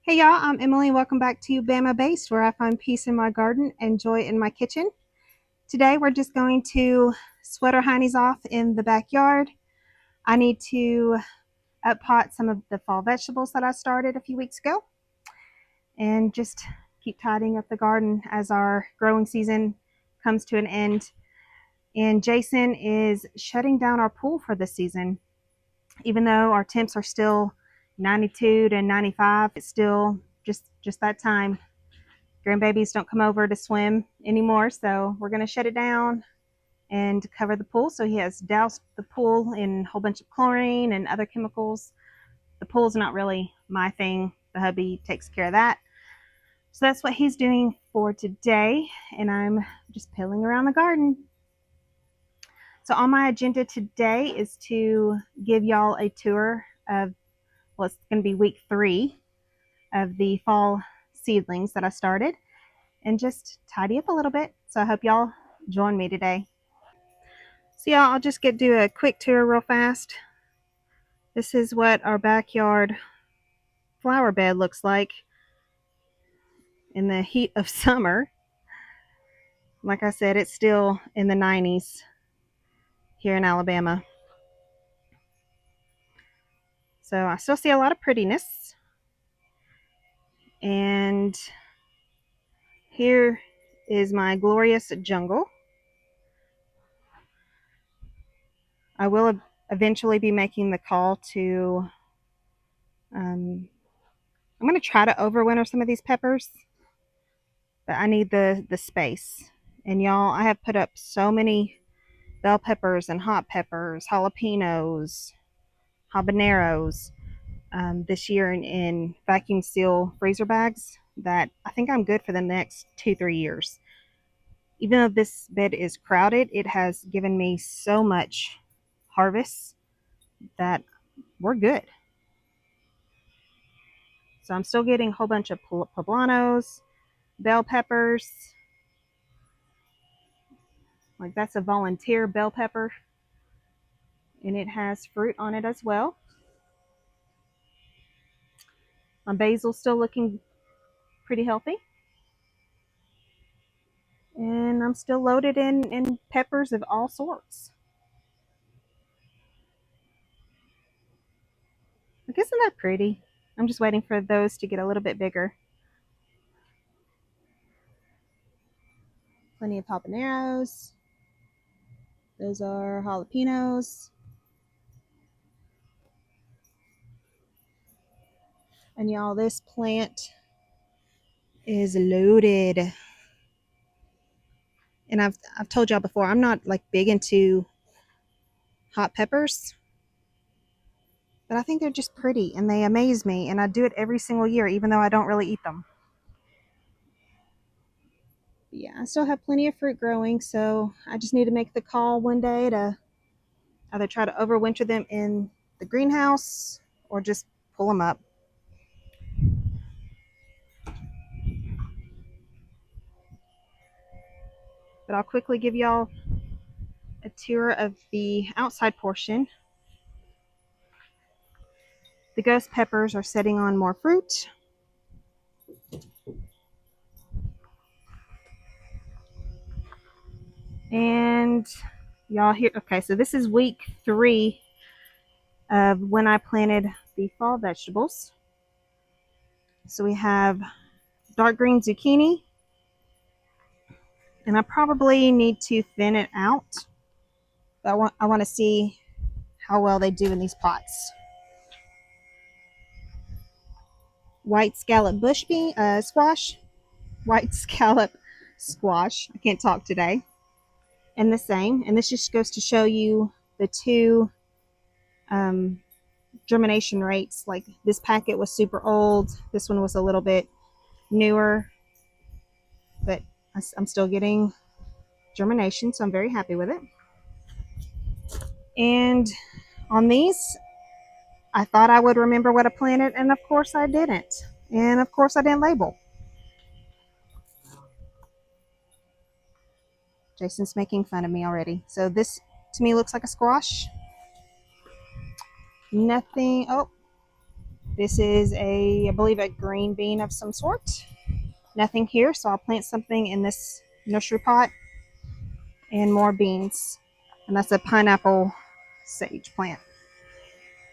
Hey y'all, I'm Emily. Welcome back to Bama Based, where I find peace in my garden and joy in my kitchen. Today we're just going to sweat our heinies off in the backyard. I need to up pot some of the fall vegetables that I started a few weeks ago and just keep tidying up the garden as our growing season comes to an end. And Jason is shutting down our pool for this season. Even though our temps are still 92 to 95, it's still just that time. Grandbabies don't come over to swim anymore, so we're going to shut it down and cover the pool. So he has doused the pool in a whole bunch of chlorine and other chemicals. The pool's not really my thing. The hubby takes care of that. So that's what he's doing for today, and I'm just pilling around the garden. So on my agenda today is to give y'all a tour of, well, it's going to be week 3 of the fall seedlings that I started, and just tidy up a little bit. So I hope y'all join me today. So y'all, I'll just do a quick tour real fast. This is what our backyard flower bed looks like in the heat of summer. Like I said, it's still in the 90s here in Alabama. So I still see a lot of prettiness. And here is my glorious jungle. I will eventually be making the call to, I'm going to try to overwinter some of these peppers, but I need the space. And y'all, I have put up so many bell peppers and hot peppers, jalapenos, habaneros this year in vacuum seal freezer bags that I think I'm good for the next 2-3 years. Even though this bed is crowded, it has given me so much harvest that we're good. So I'm still getting a whole bunch of poblanos, bell peppers. Like, that's a volunteer bell pepper, and it has fruit on it as well. My basil's still looking pretty healthy. And I'm still loaded in peppers of all sorts. Like, isn't that pretty? I'm just waiting for those to get a little bit bigger. Plenty of habaneros. Those are jalapenos. And y'all, this plant is loaded. And I've told y'all before, I'm not like big into hot peppers, but I think they're just pretty and they amaze me, and I do it every single year even though I don't really eat them. But yeah, I still have plenty of fruit growing, so I just need to make the call one day to either try to overwinter them in the greenhouse or just pull them up. But I'll quickly give y'all a tour of the outside portion. The ghost peppers are setting on more fruit. And y'all here, okay, so this is week 3 of when I planted the fall vegetables. So we have dark green zucchini, and I probably need to thin it out. But I want to see how well they do in these pots. White scallop bush bean squash, white scallop squash. I can't talk today. And the same. And this just goes to show you the two germination rates. Like, this packet was super old. This one was a little bit newer, but I'm still getting germination, so I'm very happy with it. And on these, I thought I would remember what I planted, and of course I didn't. And of course I didn't label. Jason's making fun of me already. So this to me looks like a squash. Nothing. Oh, This is I believe a green bean of some sort. Nothing here, so I'll plant something in this nursery pot and more beans. And that's a pineapple sage plant.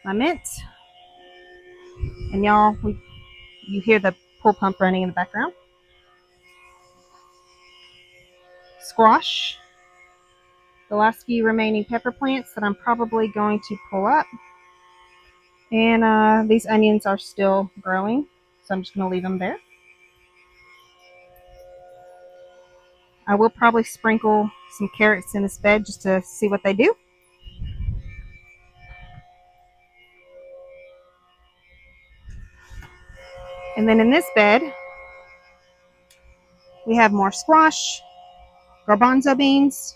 My mint. And y'all, you hear the pool pump running in the background. Squash. The last few remaining pepper plants that I'm probably going to pull up. And these onions are still growing, so I'm just going to leave them there. I will probably sprinkle some carrots in this bed just to see what they do. And then in this bed, we have more squash, garbanzo beans,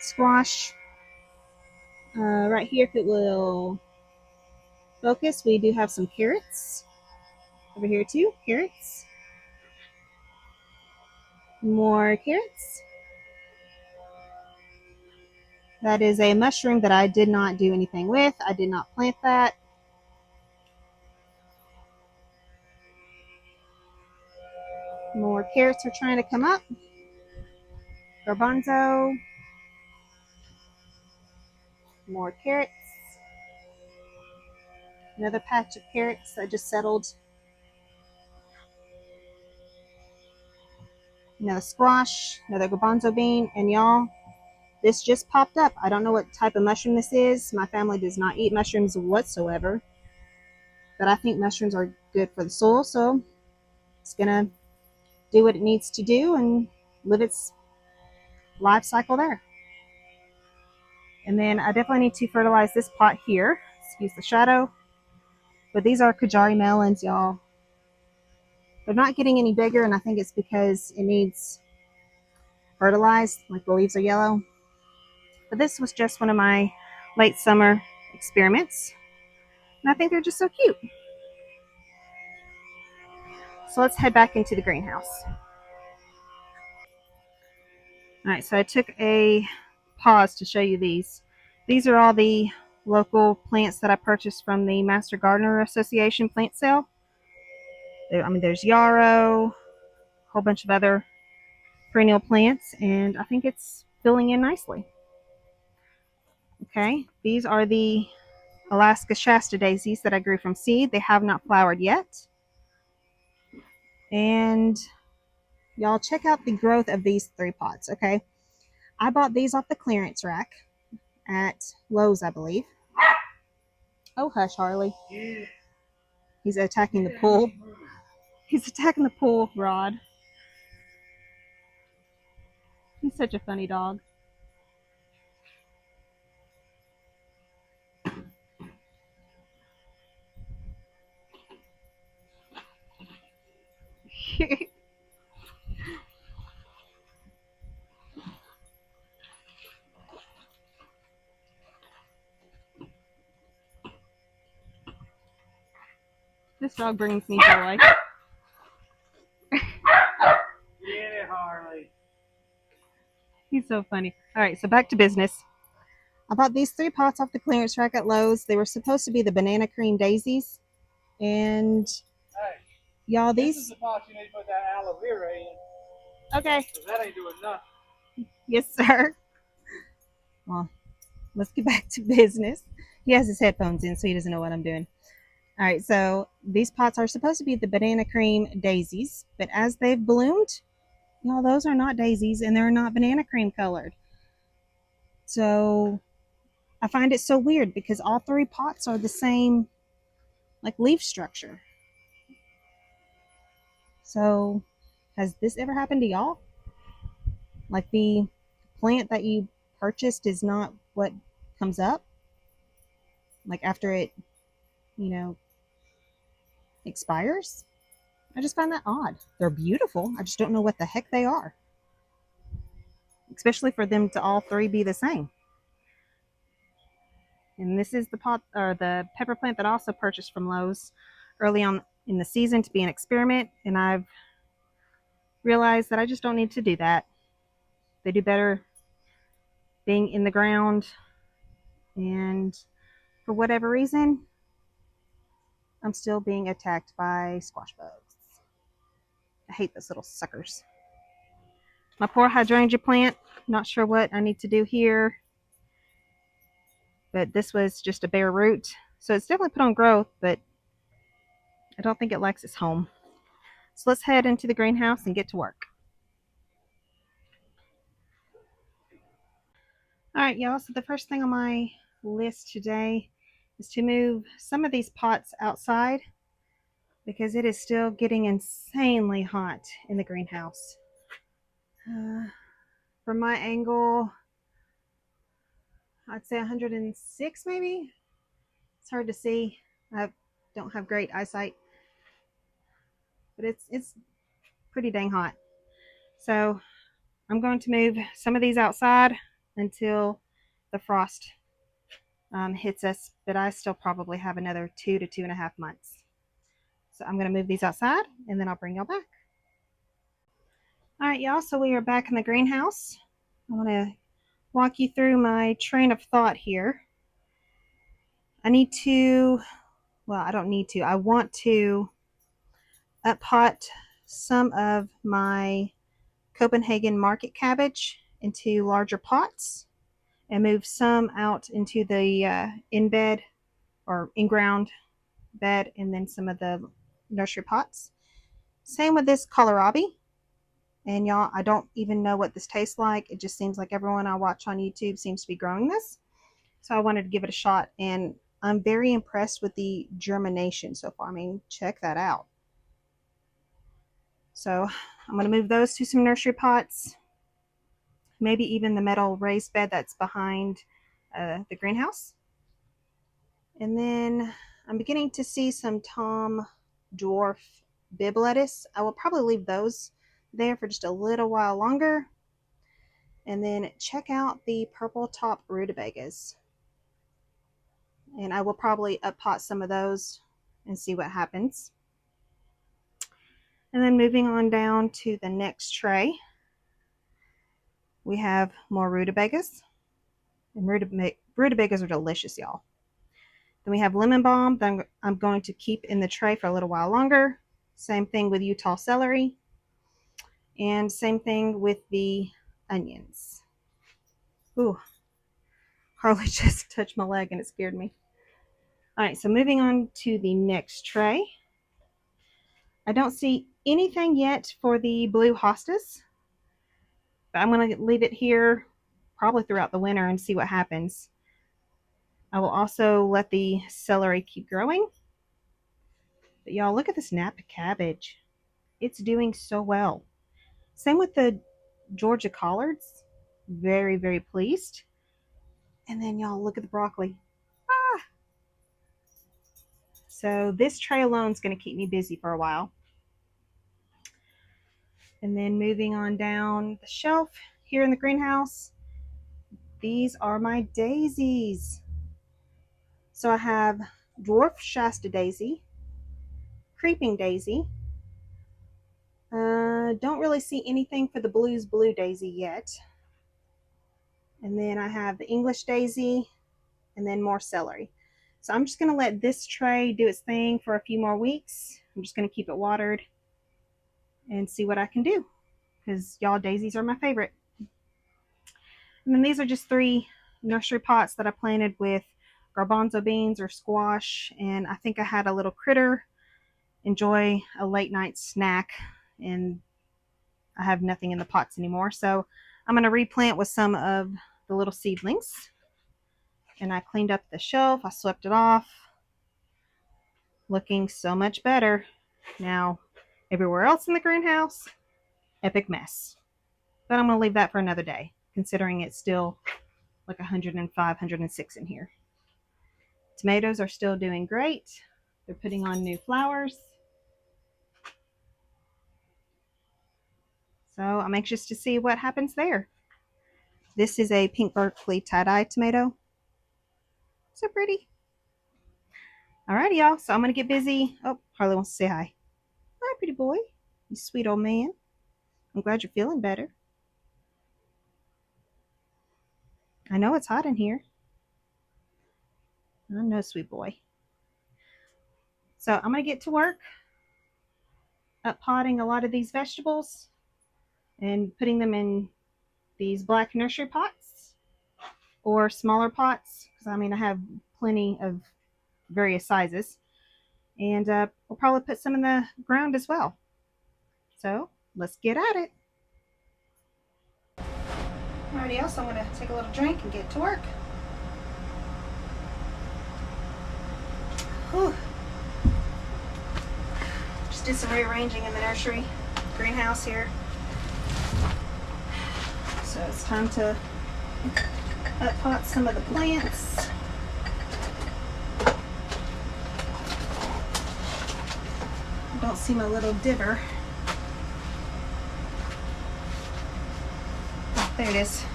squash. Right here, if it will focus, we do have some carrots. Over here too, carrots. More carrots. That is a mushroom that I did not do anything with. I did not plant that. More carrots are trying to come up. Garbanzo. More carrots. Another patch of carrots that just settled. Another squash, another garbanzo bean, and y'all, this just popped up. I don't know what type of mushroom this is. My family does not eat mushrooms whatsoever, but I think mushrooms are good for the soul, so it's gonna do what it needs to do and live its life cycle there. And then I definitely need to fertilize this pot here. Excuse the shadow. But these are Kajari melons, y'all. They're not getting any bigger, and I think it's because it needs fertilized, like the leaves are yellow. But this was just one of my late summer experiments. And I think they're just so cute. So let's head back into the greenhouse. All right, so I took a pause to show you these. These are all the local plants that I purchased from the Master Gardener Association plant sale. There's yarrow, a whole bunch of other perennial plants, and I think it's filling in nicely. Okay, these are the Alaska Shasta daisies that I grew from seed. They have not flowered yet. And y'all check out the growth of these 3 pots, okay? I bought these off the clearance rack at Lowe's, I believe. Oh, hush, Harley. He's attacking the pool. He's attacking the pool rod. He's such a funny dog. This dog brings me joy. Get it, Harley. He's so funny. All right, so back to business. I bought these 3 pots off the clearance rack at Lowe's. They were supposed to be the banana cream daisies. And Hey, y'all, this is the pot you need to put that aloe vera in. Okay. Because that ain't doing nothing. Yes, sir. Well, let's get back to business. He has his headphones in, so he doesn't know what I'm doing. All right, so these pots are supposed to be the banana cream daisies, but as they've bloomed, those are not daisies and they're not banana cream colored. So I find it so weird because all 3 pots are the same, like, leaf structure. So has this ever happened to y'all? Like, the plant that you purchased is not what comes up? Like, after it, expires? I just find that odd. They're beautiful. I just don't know what the heck they are. Especially for them to all 3 be the same. And this is the pot or the pepper plant that I also purchased from Lowe's early on in the season to be an experiment. And I've realized that I just don't need to do that. They do better being in the ground. And for whatever reason, I'm still being attacked by squash bugs. I hate those little suckers. My poor hydrangea plant, not sure what I need to do here, but this was just a bare root. So it's definitely put on growth, but I don't think it likes its home. So let's head into the greenhouse and get to work. All right, y'all. So the first thing on my list today is to move some of these pots outside because it is still getting insanely hot in the greenhouse. From my angle, I'd say 106 maybe. It's hard to see. I don't have great eyesight, but it's pretty dang hot. So I'm going to move some of these outside until the frost hits us, but I still probably have another 2 to 2.5 months. So I'm going to move these outside and then I'll bring y'all back. All right, y'all. So we are back in the greenhouse. I want to walk you through my train of thought here. I need to, well, I don't need to, I want to up pot some of my Copenhagen market cabbage into larger pots and move some out into the in bed or in ground bed and then some of the nursery pots. Same with this kohlrabi. And y'all, I don't even know what this tastes like. It just seems like everyone I watch on YouTube seems to be growing this. So I wanted to give it a shot. And I'm very impressed with the germination so far. I mean, check that out. So I'm going to move those to some nursery pots. Maybe even the metal raised bed that's behind the greenhouse. And then I'm beginning to see some Tom Dwarf bib lettuce. I will probably leave those there for just a little while longer. And then check out the purple top rutabagas. And I will probably up pot some of those and see what happens. And then moving on down to the next tray, we have more rutabagas. And rutabagas are delicious, y'all. Then we have lemon balm that I'm going to keep in the tray for a little while longer. Same thing with Utah celery. And same thing with the onions. Ooh, Harley just touched my leg and it scared me. All right, so moving on to the next tray. I don't see anything yet for the blue hostas, but I'm going to leave it here probably throughout the winter and see what happens. I will also let the celery keep growing. But y'all, look at this Napa cabbage. It's doing so well. Same with the Georgia collards. Very, very pleased. And then y'all, look at the broccoli. Ah! So this tray alone is going to keep me busy for a while. And then moving on down the shelf here in the greenhouse, these are my daisies. So I have dwarf Shasta daisy, creeping daisy. Don't really see anything for the blues blue daisy yet. And then I have the English daisy and then more celery. So I'm just going to let this tray do its thing for a few more weeks. I'm just going to keep it watered and see what I can do because y'all, daisies are my favorite. And then these are just 3 nursery pots that I planted with garbanzo beans or squash. And I think I had a little critter enjoy a late night snack and I have nothing in the pots anymore. So I'm going to replant with some of the little seedlings. And I cleaned up the shelf. I swept it off. Looking so much better. Now, everywhere else in the greenhouse, epic mess. But I'm going to leave that for another day, considering it's still like 105, 106 in here. Tomatoes are still doing great. They're putting on new flowers. So I'm anxious to see what happens there. This is a pink Berkeley tie-dye tomato. So pretty. Alrighty, y'all. So I'm going to get busy. Oh, Harley wants to say hi. Hi, pretty boy. You sweet old man. I'm glad you're feeling better. I know it's hot in here. I know, sweet boy. So I'm going to get to work up potting a lot of these vegetables and putting them in these black nursery pots or smaller pots, because I mean I have plenty of various sizes, and we'll probably put some in the ground as well. So let's get at it. Alrighty, else I'm going to take a little drink and get to work. Whew. Just did some rearranging in the nursery greenhouse here. So it's time to pot some of the plants. I don't see my little dibber. Oh, there it is.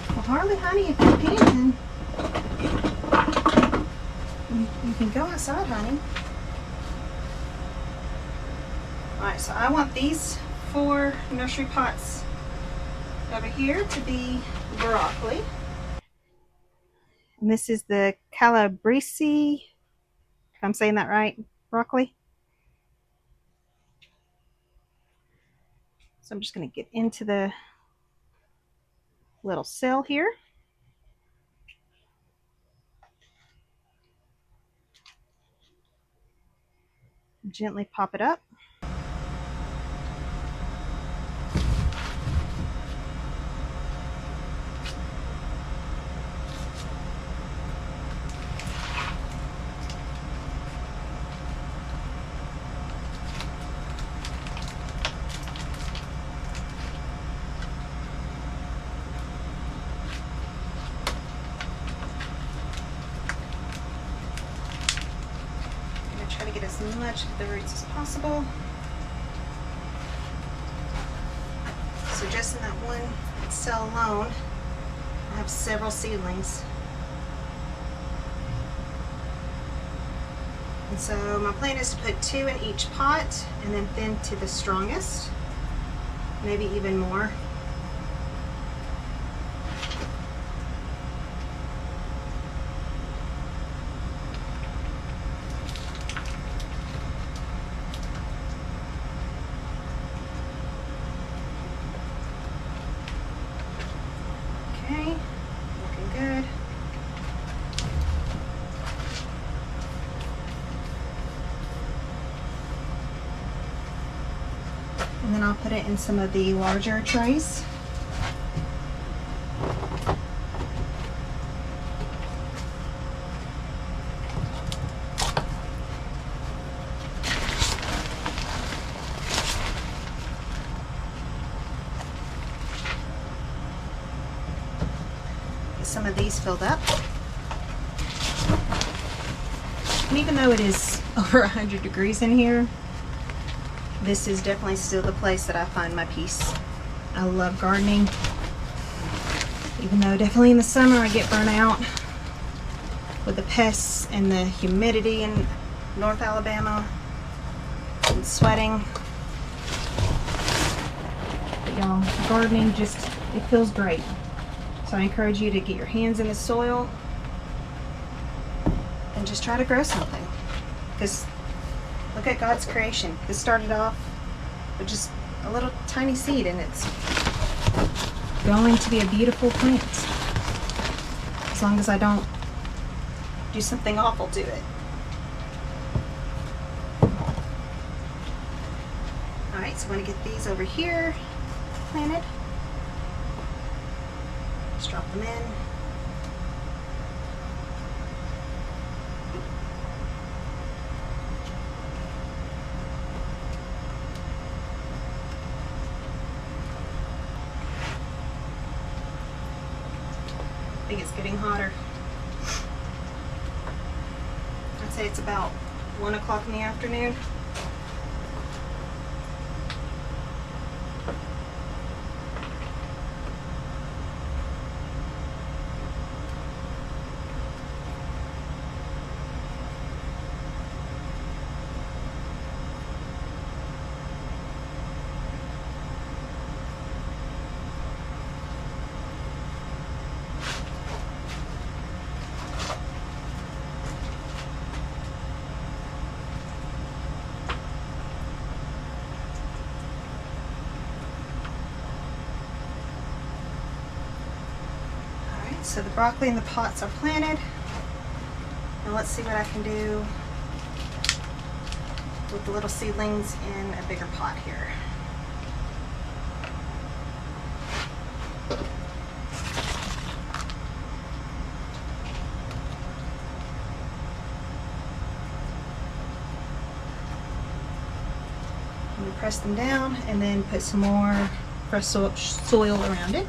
Well, Harley, honey, if you can, you can go outside, honey. Alright, so I want these 4 nursery pots over here to be broccoli. And this is the calabrese, if I'm saying that right, broccoli. So I'm just going to get into the little cell here. Gently pop it up. Try to get as much of the roots as possible. So just in that one cell alone, I have several seedlings. And so my plan is to put 2 in each pot and then thin to the strongest, maybe even more. Okay, looking good. And then I'll put it in some of the larger trays. Some of these filled up. And even though it is over 100 degrees in here, this is definitely still the place that I find my peace. I love gardening, even though definitely in the summer I get burnt out with the pests and the humidity in North Alabama and sweating. But y'all, gardening just, it feels great. So I encourage you to get your hands in the soil and just try to grow something. Because look at God's creation. This started off with just a little tiny seed and it's going to be a beautiful plant. As long as I don't do something awful to it. Alright, so I'm going to get these over here planted. Just drop them in. I think it's getting hotter. I'd say it's about 1 o'clock in the afternoon. So the broccoli and the pots are planted. Now let's see what I can do with the little seedlings in a bigger pot here. And press them down and then put some more fresh soil around it.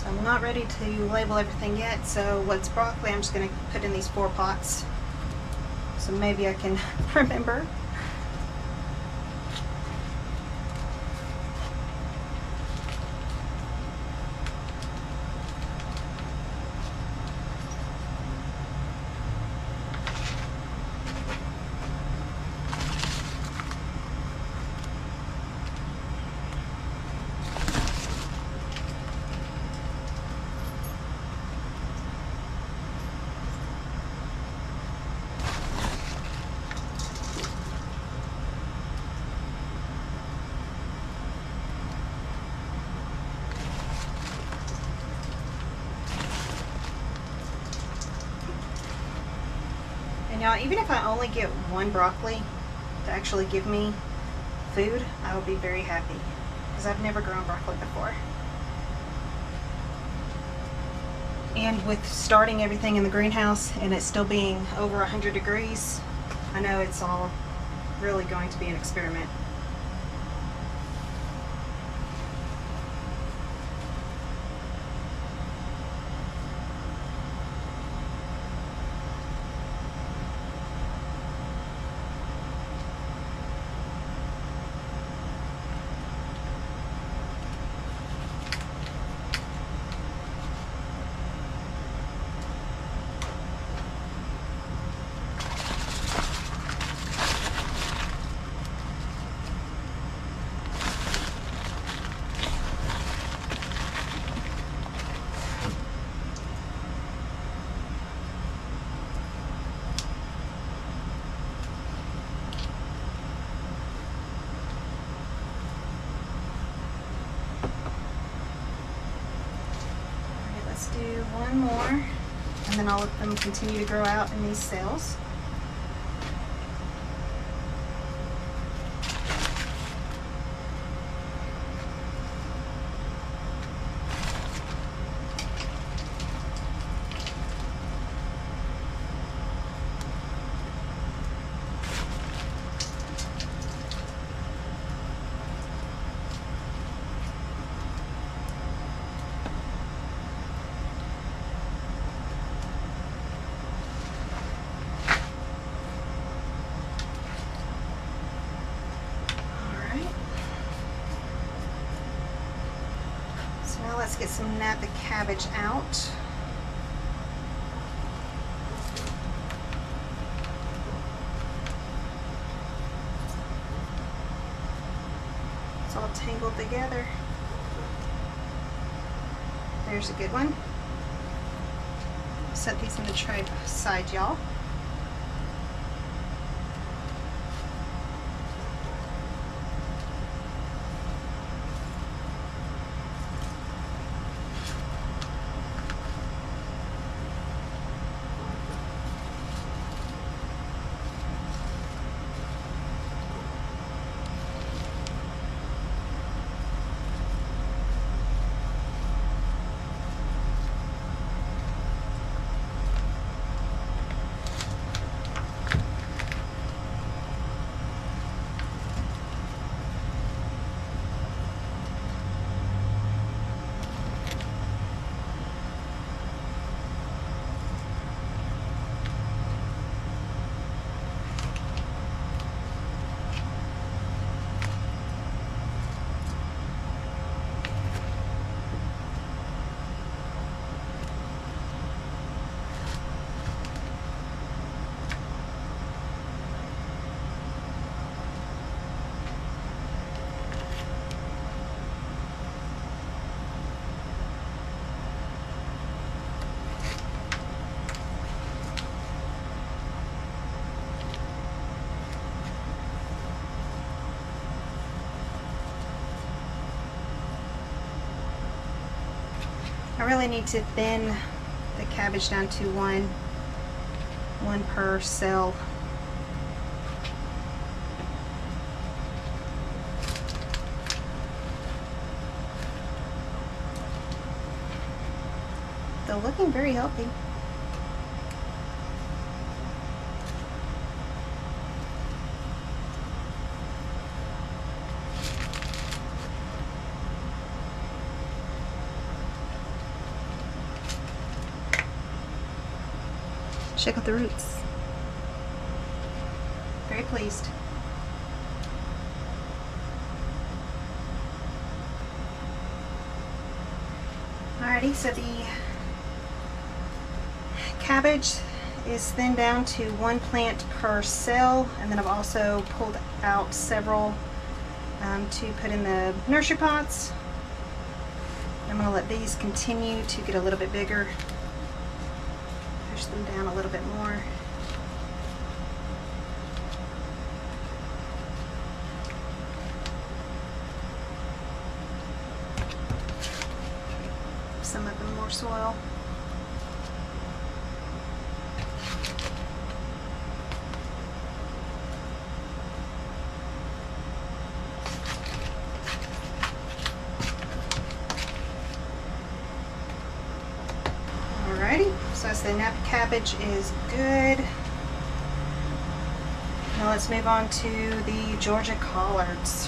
I'm not ready to label everything yet, so what's broccoli I'm just going to put in these 4 pots, so maybe I can remember. And y'all, even if I only get 1 broccoli to actually give me food, I will be very happy, because I've never grown broccoli before. And with starting everything in the greenhouse and it still being over 100 degrees, I know it's all really going to be an experiment. Do 1 more, and then I'll let them continue to grow out in these cells. Now let's get some Napa cabbage out. It's all tangled together. There's a good one. Set these in the tray beside y'all. I really need to thin the cabbage down to one per cell. They're looking very healthy. Check out the roots. Very pleased. Alrighty, so the cabbage is thinned down to one plant per cell, and then I've also pulled out several to put in the nursery pots. I'm going to let these continue to get a little bit bigger. Push them down a little bit more. Some of them more soil. Alrighty, so I say nap cabbage is good. Now let's move on to the Georgia collards.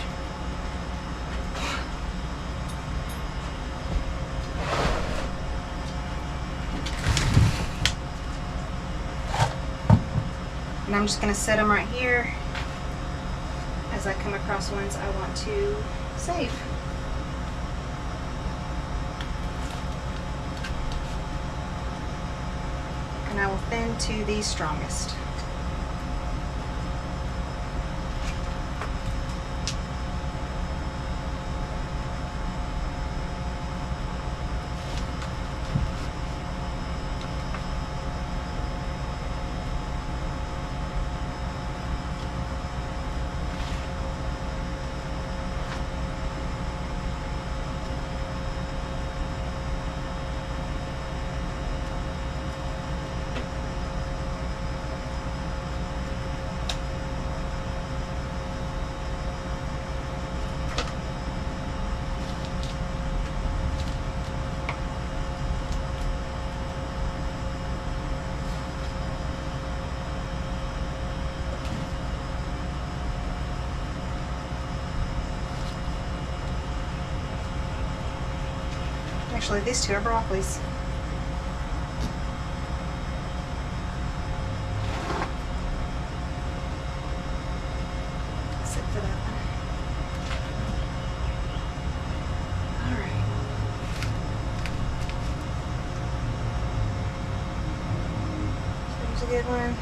And I'm just going to set them right here as I come across ones I want to save. And I will thin to the strongest. Actually, these two are broccolis. Sit for that one. Alright. There's a good one.